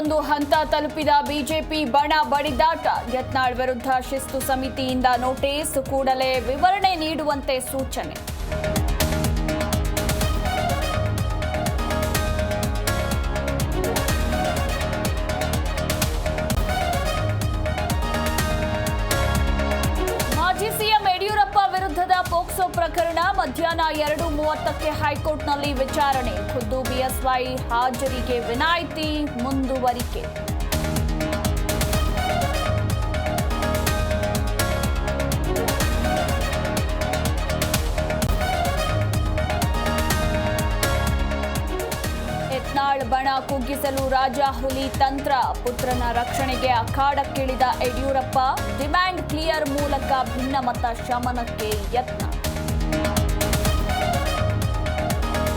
ಮತ್ತೊಂದು ಹಂತ ತಲುಪಿದ ಬಿಜೆಪಿ ಬಣ ಬಡಿದಾಟ. ಯತ್ನಾಳ್ ವಿರುದ್ಧ ಶಿಸ್ತು ಸಮಿತಿಯಿಂದ ನೋಟಿಸ್, ಕೂಡಲೇ ವಿವರಣೆ ನೀಡುವಂತೆ ಸೂಚನೆ. ಮಾಜಿ ಸಿಎಂ ಯಡಿಯೂರಪ್ಪ ವಿರುದ್ಧದ ಪೋಕ್ಸೋ ಪ್ರಕರಣ ಮಧ್ಯಾಹ್ನ 2:30ಕ್ಕೆ ಹೈಕೋರ್ಟ್ನಲ್ಲಿ ವಿಚಾರಣೆ. ಖುದ್ದು ಬಿಎಸ್ವೈ ಹಾಜರಿಗೆ ವಿನಾಯಿತಿ ಮುಂದುವರಿಕೆ. ಯತ್ನಾಳ್ ಬಣ ಕುಗ್ಗಿಸಲು ರಾಜ ಹುಲಿ ತಂತ್ರ. ಪುತ್ರನ ರಕ್ಷಣೆಗೆ ಅಖಾಡಕ್ಕಿಳಿದ ಯಡಿಯೂರಪ್ಪ, ಡಿಮ್ಯಾಂಡ್ ಕ್ಲಿಯರ್ ಮೂಲಕ ಭಿನ್ನಮತ ಶಮನಕ್ಕೆ ಯತ್ನ.